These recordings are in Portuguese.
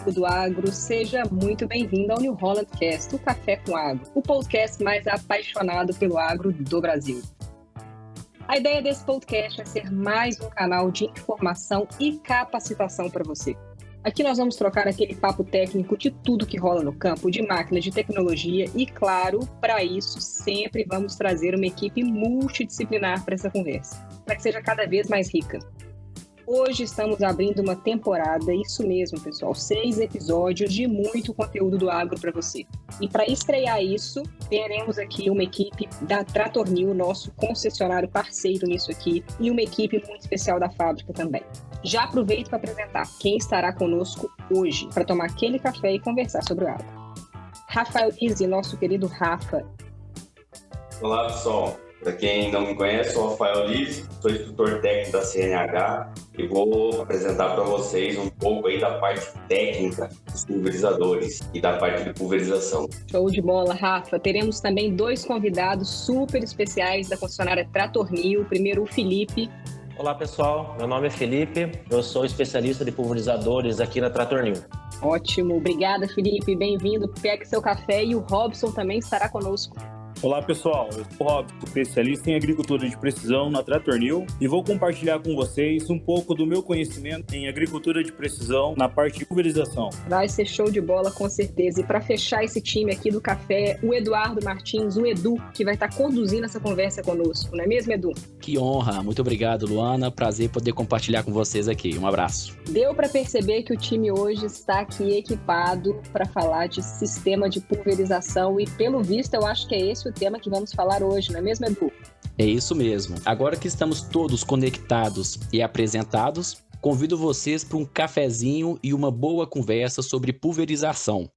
amigo do agro, seja muito bem-vindo ao New Holland Cast, o Café com Agro, o podcast mais apaixonado pelo agro do Brasil. A ideia desse podcast é ser mais um canal de informação e capacitação para você. Aqui nós vamos trocar aquele papo técnico de tudo que rola no campo, de máquinas, de tecnologia e, claro, para isso sempre vamos trazer uma equipe multidisciplinar para essa conversa, para que seja cada vez mais rica. Hoje estamos abrindo uma temporada, isso mesmo, pessoal, 6 episódios de muito conteúdo do agro para você. E para estrear isso, teremos aqui uma equipe da Tratornil, nosso concessionário parceiro nisso aqui, e uma equipe muito especial da fábrica também. Já aproveito para apresentar quem estará conosco hoje para tomar aquele café e conversar sobre o agro. Rafael Lise, nosso querido Rafa. Olá, pessoal. Para quem não me conhece, sou Rafael Lise, sou instrutor técnico da CNH e vou apresentar para vocês um pouco aí da parte técnica dos pulverizadores e da parte de pulverização. Show de bola, Rafa. Teremos também 2 convidados super especiais da concessionária Tratornil. Primeiro, o Felipe. Olá, pessoal. Meu nome é Felipe. Eu sou especialista de pulverizadores aqui na Tratornil. Ótimo. Obrigada, Felipe. Bem-vindo. Pegue seu café e o Robson também estará conosco. Olá, pessoal. Eu sou o Robson, especialista em agricultura de precisão na Tratornil e vou compartilhar com vocês um pouco do meu conhecimento em agricultura de precisão na parte de pulverização. Vai ser show de bola, com certeza. E para fechar esse time aqui do café, o Eduardo Martins, o Edu, que vai estar conduzindo essa conversa conosco. Não é mesmo, Edu? Que honra. Muito obrigado, Luana. Prazer poder compartilhar com vocês aqui. Um abraço. Deu para perceber que o time hoje está aqui equipado para falar de sistema de pulverização e, pelo visto, eu acho que é esse o tema que vamos falar hoje, não é mesmo, Edu? É isso mesmo. Agora que estamos todos conectados e apresentados, convido vocês para um cafezinho e uma boa conversa sobre pulverização.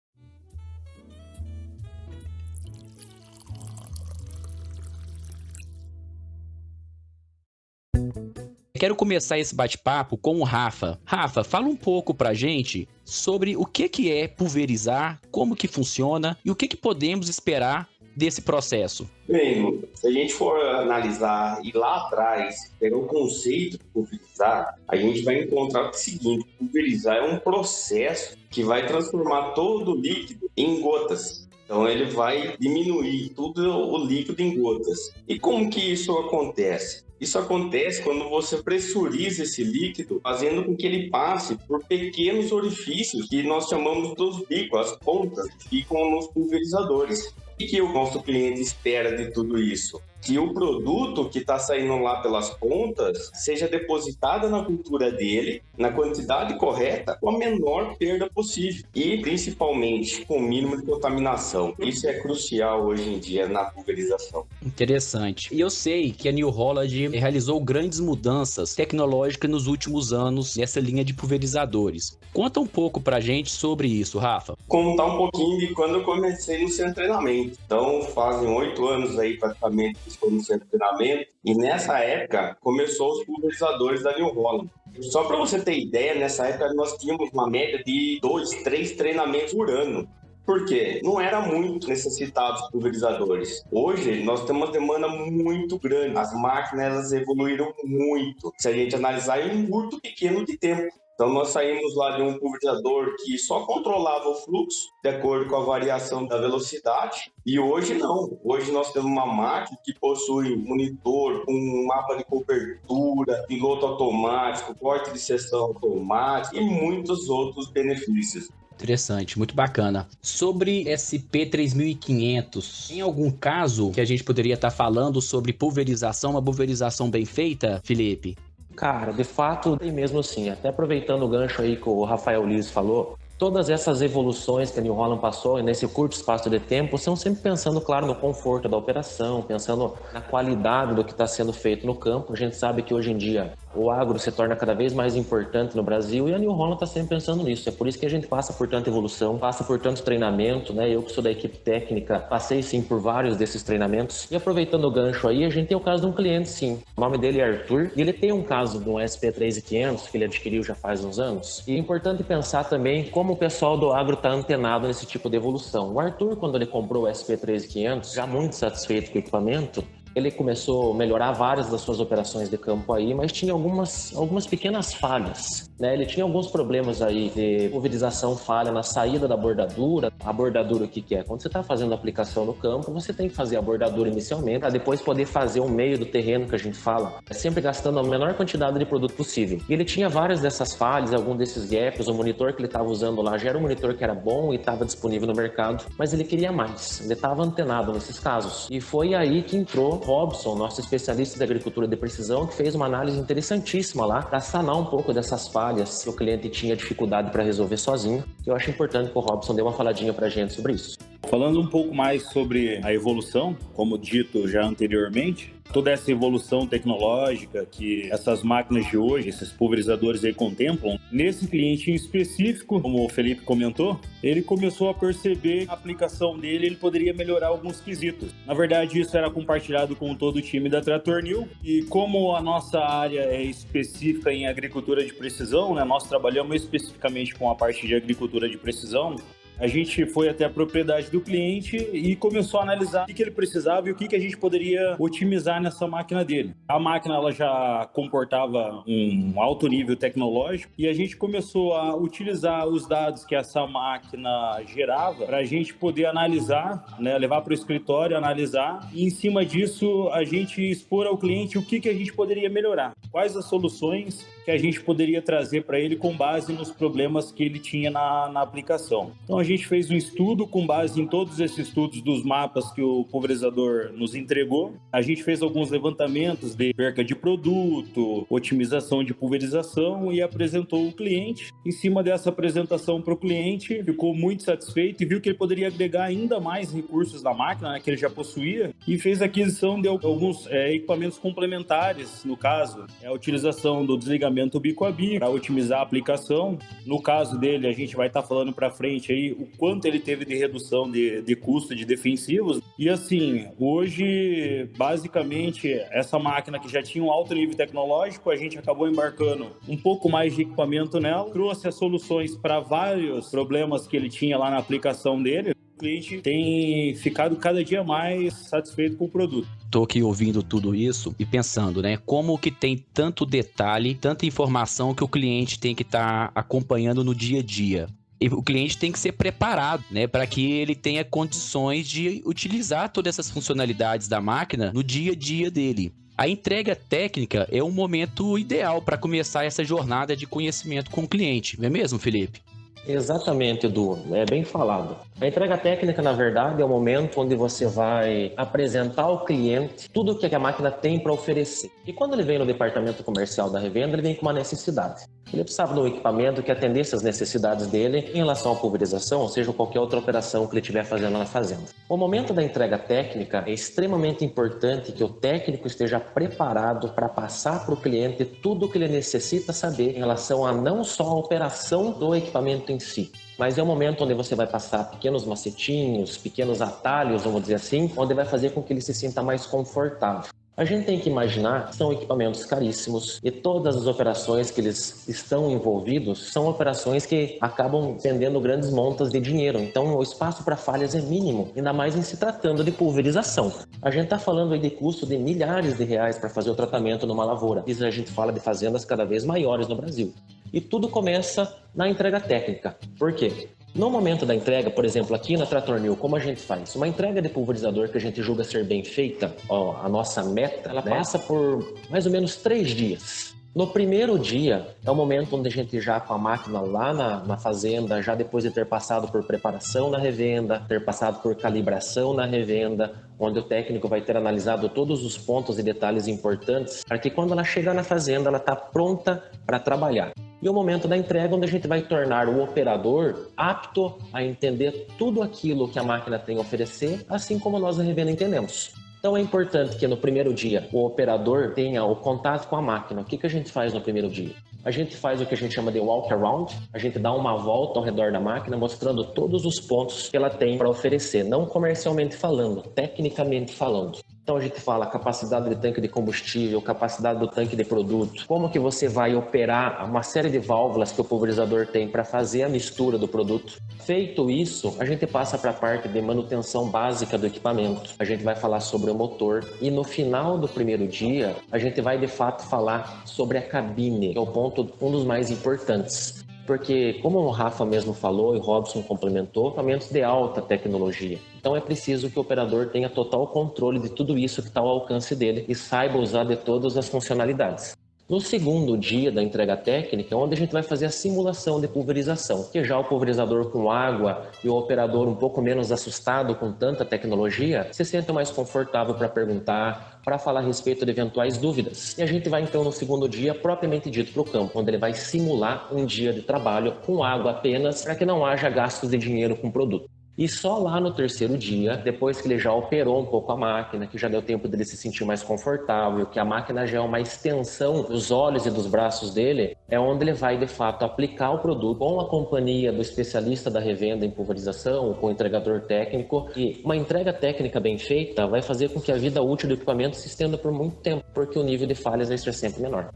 Quero começar esse bate-papo com o Rafa. Rafa, fala um pouco pra gente sobre o que é pulverizar, como que funciona e o que podemos esperar desse processo. Bem, se a gente for analisar e lá atrás pegar o conceito de pulverizar, a gente vai encontrar o seguinte: pulverizar é um processo que vai transformar todo o líquido em gotas. Então ele vai diminuir tudo o líquido em gotas. E como que isso acontece? Isso acontece quando você pressuriza esse líquido, fazendo com que ele passe por pequenos orifícios que nós chamamos dos bicos, as pontas que ficam nos pulverizadores. O que o nosso cliente espera de tudo isso? Que o produto que está saindo lá pelas pontas seja depositado na cultura dele, na quantidade correta, com a menor perda possível. E, principalmente, com o mínimo de contaminação. Isso é crucial hoje em dia na pulverização. Interessante. E eu sei que a New Holland realizou grandes mudanças tecnológicas nos últimos anos nessa linha de pulverizadores. Conta um pouco pra gente sobre isso, Rafa. Contar um pouquinho de quando eu comecei no centro de treinamento. Então, fazem 8 anos aí, praticamente, que estou no centro de treinamento. E nessa época, começou os pulverizadores da New Holland. Só para você ter ideia, nessa época nós tínhamos uma média de 2, 3 treinamentos por ano. Por quê? Não era muito necessitado os pulverizadores. Hoje, nós temos uma demanda muito grande. As máquinas elas evoluíram muito. Se a gente analisar em um curto pequeno de tempo. Então, nós saímos lá de um pulverizador que só controlava o fluxo de acordo com a variação da velocidade. E hoje não. Hoje nós temos uma máquina que possui monitor com um mapa de cobertura, piloto automático, corte de seção automático e muitos outros benefícios. Interessante, muito bacana. Sobre SP3500, tem algum caso que a gente poderia estar falando sobre pulverização, uma pulverização bem feita, Felipe? Cara, de fato, tem mesmo assim. Até aproveitando o gancho aí que o Rafael Lise falou, todas essas evoluções que a New Holland passou nesse curto espaço de tempo são sempre pensando, claro, no conforto da operação, pensando na qualidade do que está sendo feito no campo. A gente sabe que hoje em dia o agro se torna cada vez mais importante no Brasil e a New Holland está sempre pensando nisso. É por isso que a gente passa por tanta evolução, passa por tanto treinamento, né? Eu que sou da equipe técnica, passei sim por vários desses treinamentos. E aproveitando o gancho aí, a gente tem o caso de um cliente sim. O nome dele é Arthur e ele tem um caso de um SP3500 que ele adquiriu já faz uns anos. E é importante pensar também como o pessoal do agro está antenado nesse tipo de evolução. O Arthur, quando ele comprou o SP3500, já muito satisfeito com o equipamento, Ele começou a melhorar várias das suas operações de campo aí, mas tinha algumas pequenas falhas, né? Ele tinha alguns problemas aí de pulverização falha na saída da bordadura. A bordadura, o que é? Quando você está fazendo a aplicação no campo, você tem que fazer a bordadura inicialmente, para depois poder fazer o meio do terreno, que a gente fala, sempre gastando a menor quantidade de produto possível. E ele tinha várias dessas falhas, algum desses gaps. O monitor que ele estava usando lá já era um monitor que era bom e estava disponível no mercado, mas ele queria mais. Ele estava antenado nesses casos. E foi aí que entrou Robson, nosso especialista de agricultura de precisão, que fez uma análise interessantíssima lá para sanar um pouco dessas falhas que o cliente tinha dificuldade para resolver sozinho. Eu acho importante que o Robson dê uma faladinha para a gente sobre isso. Falando um pouco mais sobre a evolução, como dito já anteriormente, toda essa evolução tecnológica que essas máquinas de hoje, esses pulverizadores aí contemplam, nesse cliente em específico, como o Felipe comentou, ele começou a perceber que a aplicação dele ele poderia melhorar alguns quesitos. Na verdade, isso era compartilhado com todo o time da Trator New, e como a nossa área é específica em agricultura de precisão, né, nós trabalhamos especificamente com a parte de agricultura de precisão, a gente foi até a propriedade do cliente e começou a analisar o que ele precisava e o que a gente poderia otimizar nessa máquina dele. A máquina ela já comportava um alto nível tecnológico e a gente começou a utilizar os dados que essa máquina gerava para a gente poder analisar, né, levar para o escritório, analisar e em cima disso a gente expor ao cliente o que a gente poderia melhorar, quais as soluções que a gente poderia trazer para ele com base nos problemas que ele tinha na aplicação. Então a gente fez um estudo com base em todos esses estudos dos mapas que o pulverizador nos entregou. A gente fez alguns levantamentos de perca de produto, otimização de pulverização e apresentou o cliente. Em cima dessa apresentação para o cliente, ficou muito satisfeito e viu que ele poderia agregar ainda mais recursos na máquina, né, que ele já possuía, e fez a aquisição de alguns equipamentos complementares, no caso, a utilização do desligamento bico a bico para otimizar a aplicação. No caso dele, a gente vai estar falando para frente aí o quanto ele teve de redução de custo de defensivos. E assim, hoje, basicamente, essa máquina que já tinha um alto nível tecnológico, a gente acabou embarcando um pouco mais de equipamento nela, trouxe as soluções para vários problemas que ele tinha lá na aplicação dele. O cliente tem ficado cada dia mais satisfeito com o produto. Tô aqui ouvindo tudo isso e pensando, né? Como que tem tanto detalhe, tanta informação que o cliente tem que estar acompanhando no dia a dia. E o cliente tem que ser preparado, né, para que ele tenha condições de utilizar todas essas funcionalidades da máquina no dia a dia dele. A entrega técnica é um momento ideal para começar essa jornada de conhecimento com o cliente, não é mesmo, Felipe? Exatamente, Edu. É bem falado. A entrega técnica, na verdade, é o momento onde você vai apresentar ao cliente tudo o que a máquina tem para oferecer. E quando ele vem no departamento comercial da revenda, ele vem com uma necessidade. Ele precisava de um equipamento que atendesse às necessidades dele em relação à pulverização, ou seja, qualquer outra operação que ele estiver fazendo na fazenda. O momento da entrega técnica é extremamente importante que o técnico esteja preparado para passar para o cliente tudo o que ele necessita saber em relação a não só a operação do equipamento em si, mas é um momento onde você vai passar pequenos macetinhos, pequenos atalhos, vamos dizer assim, onde vai fazer com que ele se sinta mais confortável. A gente tem que imaginar que são equipamentos caríssimos e todas as operações que eles estão envolvidos são operações que acabam vendendo grandes montas de dinheiro. Então o espaço para falhas é mínimo, ainda mais em se tratando de pulverização. A gente está falando aí de custo de milhares de reais para fazer o tratamento numa lavoura. Isso a gente fala de fazendas cada vez maiores no Brasil. E tudo começa na entrega técnica. Por quê? No momento da entrega, por exemplo, aqui na Trator New, como a gente faz? Uma entrega de pulverizador que a gente julga ser bem feita, a nossa meta, ela passa por mais ou menos 3 dias. No primeiro dia, é o momento onde a gente já com a máquina lá na fazenda, já depois de ter passado por preparação na revenda, ter passado por calibração na revenda, onde o técnico vai ter analisado todos os pontos e detalhes importantes, para que quando ela chegar na fazenda, ela está pronta para trabalhar. E o momento da entrega, onde a gente vai tornar o operador apto a entender tudo aquilo que a máquina tem a oferecer, assim como nós na revenda entendemos. Então é importante que no primeiro dia o operador tenha o contato com a máquina. O que a gente faz no primeiro dia? A gente faz o que a gente chama de walk around, a gente dá uma volta ao redor da máquina mostrando todos os pontos que ela tem para oferecer, não comercialmente falando, tecnicamente falando. Então a gente fala capacidade de tanque de combustível, capacidade do tanque de produto, como que você vai operar uma série de válvulas que o pulverizador tem para fazer a mistura do produto. Feito isso, a gente passa para a parte de manutenção básica do equipamento. A gente vai falar sobre o motor e no final do primeiro dia, a gente vai de fato falar sobre a cabine, que é o ponto, um dos mais importantes. Porque, como o Rafa mesmo falou e o Robson complementou, equipamentos de alta tecnologia. Então é preciso que o operador tenha total controle de tudo isso que está ao alcance dele e saiba usar de todas as funcionalidades. No segundo dia da entrega técnica, onde a gente vai fazer a simulação de pulverização, que já o pulverizador com água e o operador um pouco menos assustado com tanta tecnologia, se sente mais confortável para perguntar, para falar a respeito de eventuais dúvidas. E a gente vai então no segundo dia, propriamente dito, para o campo, onde ele vai simular um dia de trabalho com água apenas, para que não haja gastos de dinheiro com o produto. E só lá no terceiro dia, depois que ele já operou um pouco a máquina, que já deu tempo dele se sentir mais confortável, que a máquina já é uma extensão dos olhos e dos braços dele, é onde ele vai, de fato, aplicar o produto com a companhia do especialista da revenda em pulverização, com o entregador técnico. E uma entrega técnica bem feita vai fazer com que a vida útil do equipamento se estenda por muito tempo, porque o nível de falhas vai ser sempre menor.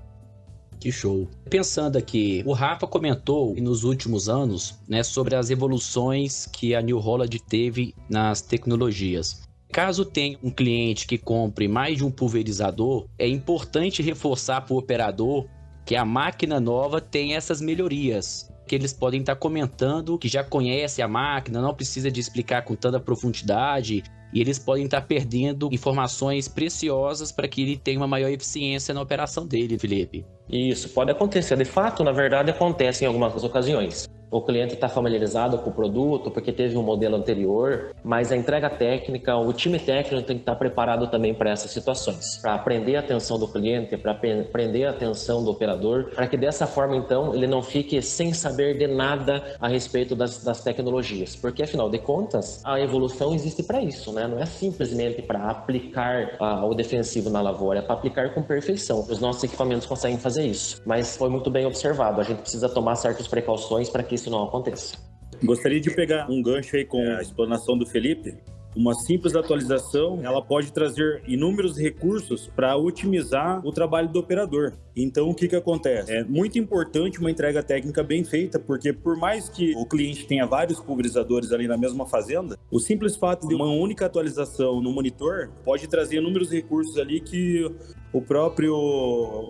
Que show. Pensando aqui, o Rafa comentou nos últimos anos, né, sobre as evoluções que a New Holland teve nas tecnologias. Caso tenha um cliente que compre mais de um pulverizador, é importante reforçar para o operador que a máquina nova tem essas melhorias, que eles podem estar comentando que já conhece a máquina, não precisa de explicar com tanta profundidade, e eles podem estar perdendo informações preciosas para que ele tenha uma maior eficiência na operação dele, Felipe. Isso pode acontecer. De fato, na verdade, acontece em algumas ocasiões. O cliente está familiarizado com o produto porque teve um modelo anterior, mas a entrega técnica, o time técnico tem que estar preparado também para essas situações, para aprender a atenção do cliente, para aprender a atenção do operador, para que dessa forma, então, ele não fique sem saber de nada a respeito das tecnologias. Porque, afinal de contas, a evolução existe para isso, né? Não é simplesmente para aplicar o defensivo na lavoura, é para aplicar com perfeição. Os nossos equipamentos conseguem fazer isso, mas foi muito bem observado. A gente precisa tomar certas precauções para que isso não aconteça. Gostaria de pegar um gancho aí com a explanação do Felipe. Uma simples atualização, ela pode trazer inúmeros recursos para otimizar o trabalho do operador. Então, o que acontece? É muito importante uma entrega técnica bem feita, porque por mais que o cliente tenha vários pulverizadores ali na mesma fazenda, o simples fato de uma única atualização no monitor pode trazer inúmeros recursos ali que o próprio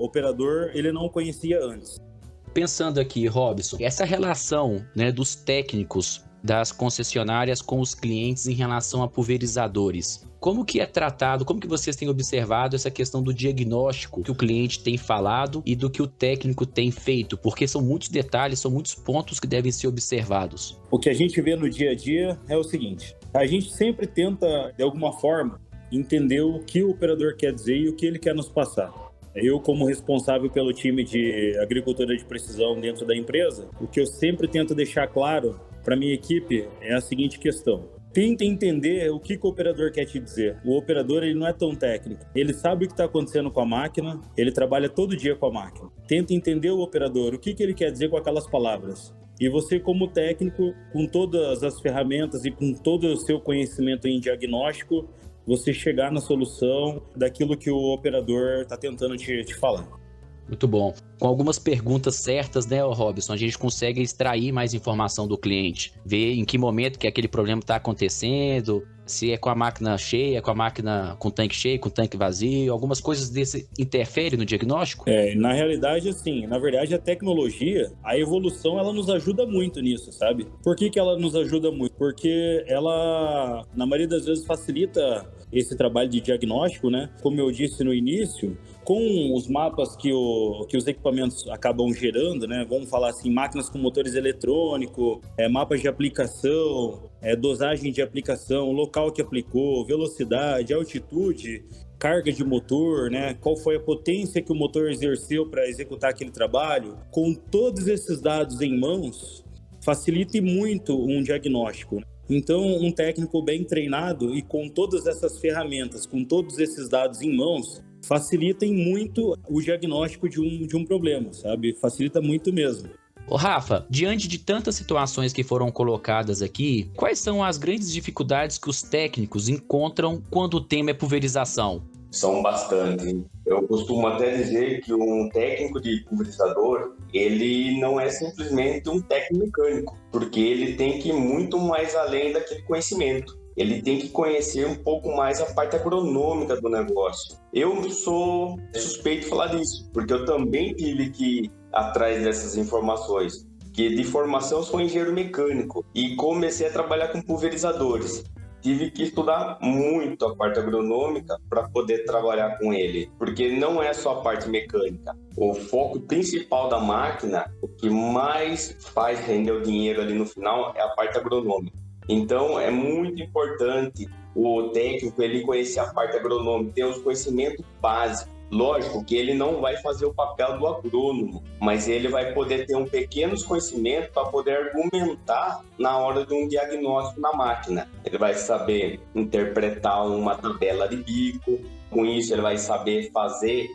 operador ele não conhecia antes. Pensando aqui, Robson, essa relação, né, dos técnicos das concessionárias com os clientes em relação a pulverizadores, como que é tratado, como que vocês têm observado essa questão do diagnóstico que o cliente tem falado e do que o técnico tem feito? Porque são muitos detalhes, são muitos pontos que devem ser observados. O que a gente vê no dia a dia é o seguinte, a gente sempre tenta, de alguma forma, entender o que o operador quer dizer e o que ele quer nos passar. Eu, como responsável pelo time de agricultura de precisão dentro da empresa, o que eu sempre tento deixar claro para minha equipe é a seguinte questão. Tenta entender o que o operador quer te dizer. O operador ele não é tão técnico. Ele sabe o que está acontecendo com a máquina, ele trabalha todo dia com a máquina. Tenta entender o operador, o que ele quer dizer com aquelas palavras. E você, como técnico, com todas as ferramentas e com todo o seu conhecimento em diagnóstico, você chegar na solução daquilo que o operador está tentando te falar. Muito bom. Com algumas perguntas certas, né, Robson, a gente consegue extrair mais informação do cliente, ver em que momento que aquele problema está acontecendo, se é com a máquina cheia, com a máquina com tanque cheio, com tanque vazio, algumas coisas desse interferem no diagnóstico? Na realidade, assim, na verdade a tecnologia, a evolução, ela nos ajuda muito nisso, sabe? Por que ela nos ajuda muito? Porque ela, na maioria das vezes, facilita esse trabalho de diagnóstico, né? Como eu disse no início, com os mapas que os equipamentos acabam gerando, né? Vamos falar assim, máquinas com motores eletrônicos, mapas de aplicação, dosagem de aplicação, local que aplicou, velocidade, altitude, carga de motor, né? Qual foi a potência que o motor exerceu para executar aquele trabalho. Com todos esses dados em mãos, facilita muito um diagnóstico, né? Então, um técnico bem treinado e com todas essas ferramentas, com todos esses dados em mãos, facilitem muito o diagnóstico de um problema, sabe? Facilita muito mesmo. Ô Rafa, diante de tantas situações que foram colocadas aqui, quais são as grandes dificuldades que os técnicos encontram quando o tema é pulverização? São bastante. Eu costumo até dizer que um técnico de pulverizador, ele não é simplesmente um técnico mecânico, porque ele tem que ir muito mais além daquele conhecimento. Ele tem que conhecer um pouco mais a parte agronômica do negócio. Eu sou suspeito de falar disso, porque eu também tive que ir atrás dessas informações. Que de formação sou engenheiro mecânico e comecei a trabalhar com pulverizadores. Tive que estudar muito a parte agronômica para poder trabalhar com ele, porque não é só a parte mecânica. O foco principal da máquina, o que mais faz render o dinheiro ali no final, é a parte agronômica. Então, é muito importante o técnico ele conhecer a parte agronômica, ter os conhecimentos básicos. Lógico que ele não vai fazer o papel do agrônomo, mas ele vai poder ter pequenos conhecimentos para poder argumentar na hora de um diagnóstico na máquina. Ele vai saber interpretar uma tabela de bico, com isso ele vai saber fazer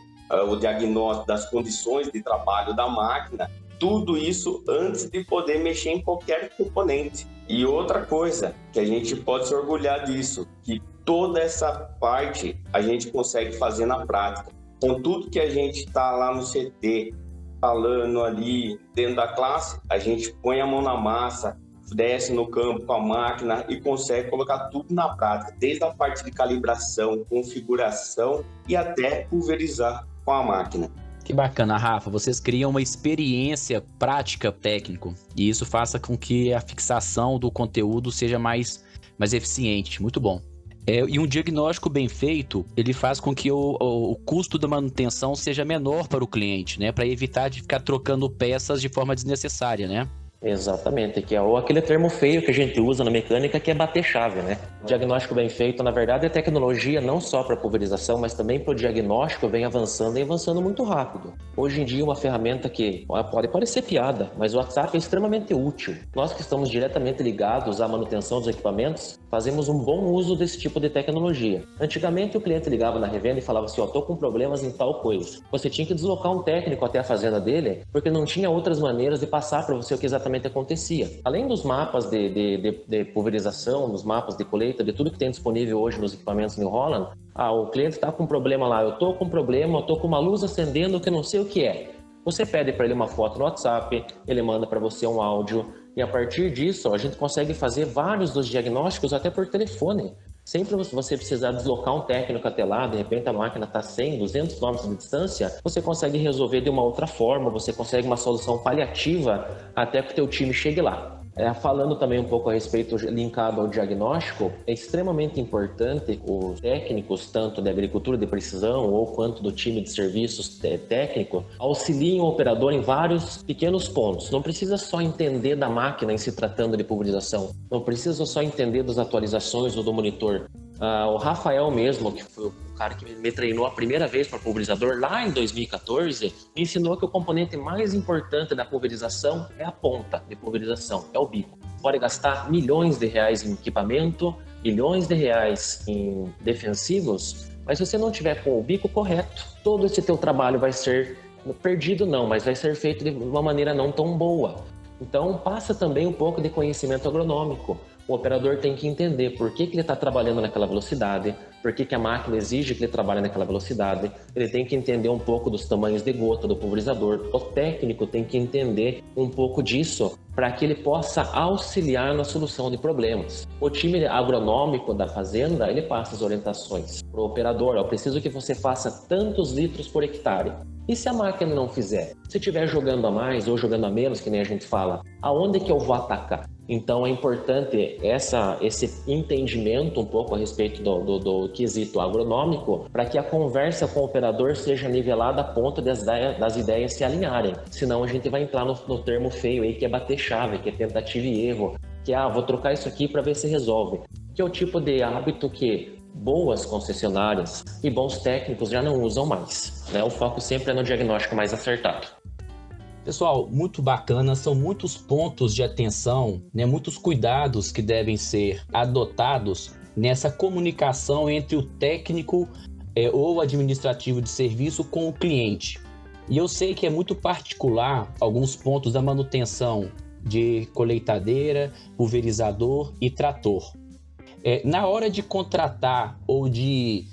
o diagnóstico das condições de trabalho da máquina. Tudo isso antes de poder mexer em qualquer componente. E outra coisa, que a gente pode se orgulhar disso, que toda essa parte a gente consegue fazer na prática. Com tudo que a gente está lá no CT, falando ali dentro da classe, a gente põe a mão na massa, desce no campo com a máquina e consegue colocar tudo na prática, desde a parte de calibração, configuração e até pulverizar com a máquina. Que bacana, Rafa. Vocês criam uma experiência prática técnico e isso faça com que a fixação do conteúdo seja mais eficiente. Muito bom. E um diagnóstico bem feito, ele faz com que o custo da manutenção seja menor para o cliente, né? Para evitar de ficar trocando peças de forma desnecessária, né? Exatamente, que é aquele termo feio que a gente usa na mecânica, que é bater chave, né? O diagnóstico bem feito, na verdade, é tecnologia não só para pulverização, mas também para o diagnóstico vem avançando e avançando muito rápido. Hoje em dia, uma ferramenta que pode parecer piada, mas o WhatsApp é extremamente útil. Nós que estamos diretamente ligados à manutenção dos equipamentos, fazemos um bom uso desse tipo de tecnologia. Antigamente, o cliente ligava na revenda e falava assim, tô com problemas em tal coisa. Você tinha que deslocar um técnico até a fazenda dele, porque não tinha outras maneiras de passar para você o que exatamente acontecia. Além dos mapas de pulverização, dos mapas de colheita, de tudo que tem disponível hoje nos equipamentos New Holland, o cliente está com um problema lá, eu estou com um problema, eu estou com uma luz acendendo que eu não sei o que é. Você pede para ele uma foto no WhatsApp, ele manda para você um áudio e a partir disso a gente consegue fazer vários dos diagnósticos até por telefone. Sempre você precisar deslocar um técnico até lá, de repente a máquina está 100, 200 km de distância, você consegue resolver de uma outra forma, você consegue uma solução paliativa até que o teu time chegue lá. Falando também um pouco a respeito, linkado ao diagnóstico, é extremamente importante os técnicos, tanto de agricultura de precisão ou quanto do time de serviços técnico, auxiliem o operador em vários pequenos pontos. Não precisa só entender da máquina em se tratando de pulverização, não precisa só entender das atualizações ou do monitor. O Rafael mesmo, que foi o cara que me treinou a primeira vez para pulverizador lá em 2014, me ensinou que o componente mais importante da pulverização é a ponta de pulverização, é o bico. Pode gastar milhões de reais em equipamento, milhões de reais em defensivos, mas se você não tiver com o bico correto, todo esse teu trabalho vai ser perdido não, mas vai ser feito de uma maneira não tão boa. Então passa também um pouco de conhecimento agronômico. O operador tem que entender por que ele está trabalhando naquela velocidade, por que a máquina exige que ele trabalhe naquela velocidade. Ele tem que entender um pouco dos tamanhos de gota do pulverizador. O técnico tem que entender um pouco disso para que ele possa auxiliar na solução de problemas. O time agronômico da fazenda, ele passa as orientações para o operador. Eu preciso que você faça tantos litros por hectare. E se a máquina não fizer? Se estiver jogando a mais ou jogando a menos, que nem a gente fala, aonde que eu vou atacar? Então é importante esse entendimento um pouco a respeito do quesito agronômico para que a conversa com o operador seja nivelada a ponto das ideias se alinharem. Senão a gente vai entrar no termo feio aí que é bater chave, que é tentativa e erro, que vou trocar isso aqui para ver se resolve. Que é o tipo de hábito que boas concessionárias e bons técnicos já não usam mais, né? O foco sempre é no diagnóstico mais acertado. Pessoal, muito bacana, são muitos pontos de atenção, né? Muitos cuidados que devem ser adotados nessa comunicação entre o técnico ou administrativo de serviço com o cliente. E eu sei que é muito particular alguns pontos da manutenção de colheitadeira, pulverizador e trator. Na hora de contratar ou de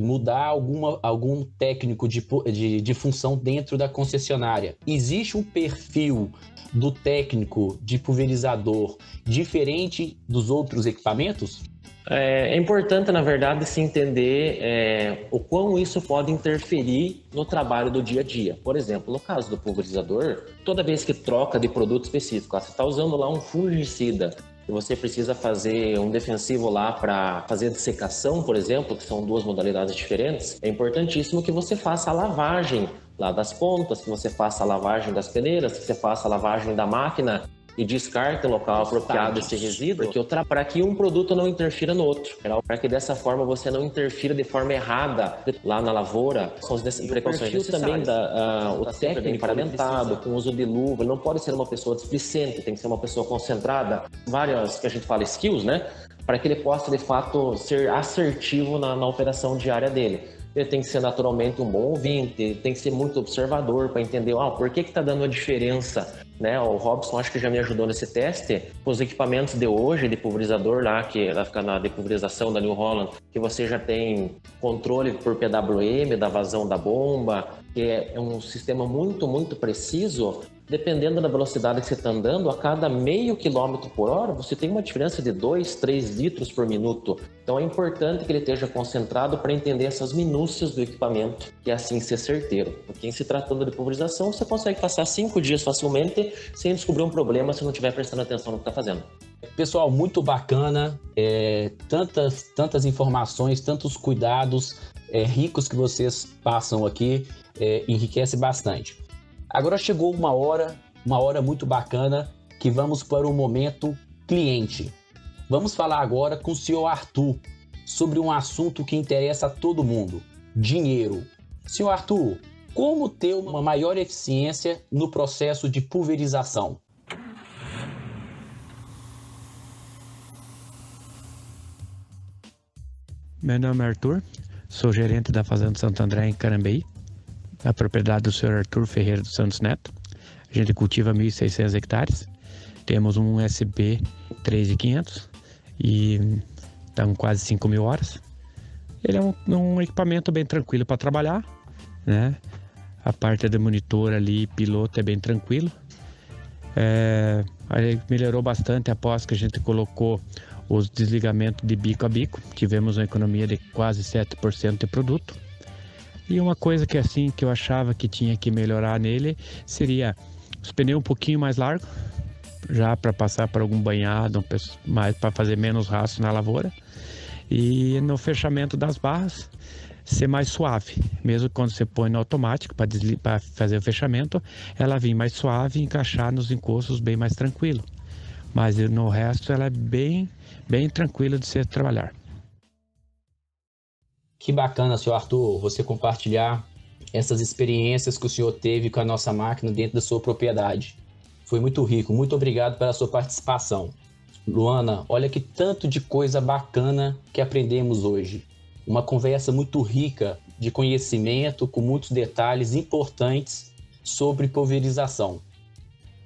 mudar algum técnico de função dentro da concessionária, existe um perfil do técnico de pulverizador diferente dos outros equipamentos? É importante, na verdade, se entender o quão isso pode interferir no trabalho do dia a dia. Por exemplo, no caso do pulverizador, toda vez que troca de produto específico, você está usando lá um fungicida e você precisa fazer um defensivo lá para fazer dessecação, por exemplo, que são duas modalidades diferentes, é importantíssimo que você faça a lavagem lá das pontas, que você faça a lavagem das peneiras, que você faça a lavagem da máquina e descarte o local apropriado desse resíduo, para que um produto não interfira no outro, para que dessa forma você não interfira de forma errada lá na lavoura. São as precauções necessárias. Também o técnico paramentado, com uso de luva, ele não pode ser uma pessoa displicente, tem que ser uma pessoa concentrada. Várias, que a gente fala, skills, né? Para que ele possa, de fato, ser assertivo na operação diária dele. Ele tem que ser naturalmente um bom ouvinte, tem que ser muito observador para entender por que está dando a diferença, né? O Robson acho que já me ajudou nesse teste. Os equipamentos de hoje, de pulverizador lá, que vai ficar na depulverização da New Holland, que você já tem controle por PWM, da vazão da bomba, que é um sistema muito, muito preciso. Dependendo da velocidade que você está andando, a cada meio quilômetro por hora, você tem uma diferença de 2, 3 litros por minuto. Então é importante que ele esteja concentrado para entender essas minúcias do equipamento e assim ser certeiro. Porque em se tratando de pulverização, você consegue passar 5 dias facilmente sem descobrir um problema se não estiver prestando atenção no que está fazendo. Pessoal, muito bacana, tantas informações, tantos cuidados ricos que vocês passam aqui, enriquece bastante. Agora chegou uma hora muito bacana, que vamos para o momento cliente. Vamos falar agora com o senhor Arthur sobre um assunto que interessa a todo mundo: dinheiro. Senhor Arthur, como ter uma maior eficiência no processo de pulverização? Meu nome é Arthur, sou gerente da Fazenda Santo André em Carambeí, a propriedade do senhor Arthur Ferreira dos Santos Neto. A gente cultiva 1.600 hectares, temos um USB 3.500 e estamos quase 5.000 horas. Ele é um equipamento bem tranquilo para trabalhar, né? A parte do monitor ali, piloto, é bem tranquilo. Ele melhorou bastante após que a gente colocou os desligamentos de bico a bico. Tivemos uma economia de quase 7% de produto. E uma coisa que eu achava que tinha que melhorar nele seria os pneus um pouquinho mais largos, já para passar por algum banhado, mais para fazer menos rastro na lavoura. E no fechamento das barras ser mais suave, mesmo quando você põe no automático para fazer o fechamento, ela vem mais suave e encaixar nos encostos bem mais tranquilo. Mas no resto ela é bem tranquila de se trabalhar. Que bacana, senhor Arthur, você compartilhar essas experiências que o senhor teve com a nossa máquina dentro da sua propriedade. Foi muito rico, muito obrigado pela sua participação. Luana, olha que tanto de coisa bacana que aprendemos hoje. Uma conversa muito rica de conhecimento, com muitos detalhes importantes sobre pulverização.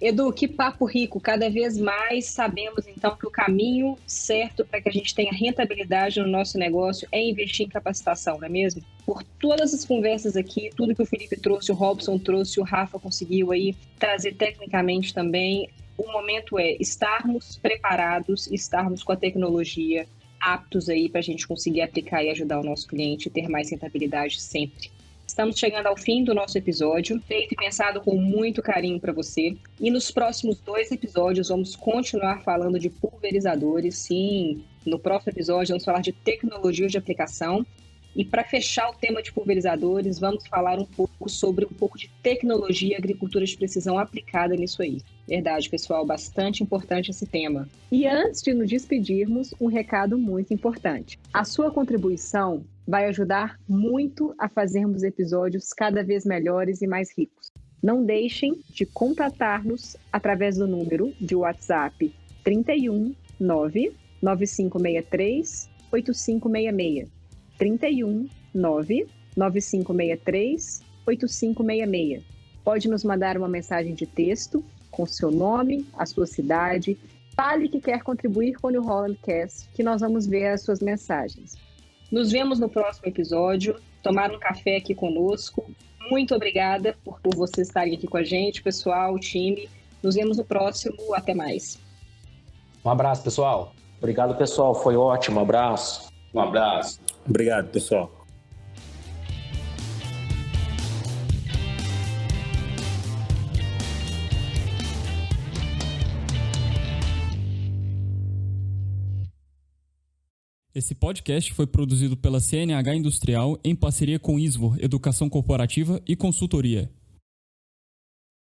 Edu, que papo rico! Cada vez mais sabemos, então, que o caminho certo para que a gente tenha rentabilidade no nosso negócio é investir em capacitação, não é mesmo? Por todas as conversas aqui, tudo que o Felipe trouxe, o Robson trouxe, o Rafa conseguiu aí trazer tecnicamente também, o momento é estarmos preparados, estarmos com a tecnologia aptos aí para a gente conseguir aplicar e ajudar o nosso cliente e ter mais rentabilidade sempre. Estamos chegando ao fim do nosso episódio, feito e pensado com muito carinho para você. E nos próximos 2 episódios vamos continuar falando de pulverizadores. Sim, no próximo episódio vamos falar de tecnologia de aplicação. E para fechar o tema de pulverizadores, vamos falar um pouco sobre um pouco de tecnologia e agricultura de precisão aplicada nisso aí. Verdade, pessoal, bastante importante esse tema. E antes de nos despedirmos, um recado muito importante. A sua contribuição vai ajudar muito a fazermos episódios cada vez melhores e mais ricos. Não deixem de contatar-nos através do número de WhatsApp 31 99563 8566. 31 99563 8566. Pode nos mandar uma mensagem de texto com seu nome, a sua cidade. Fale que quer contribuir com o New Holland Cast, que nós vamos ver as suas mensagens. Nos vemos no próximo episódio. Tomar um café aqui conosco. Muito obrigada por vocês estarem aqui com a gente, pessoal, time. Nos vemos no próximo. Até mais. Um abraço, pessoal. Obrigado, pessoal. Foi ótimo. Um abraço. Um abraço. Obrigado, pessoal. Esse podcast foi produzido pela CNH Industrial em parceria com Isvor Educação Corporativa e Consultoria.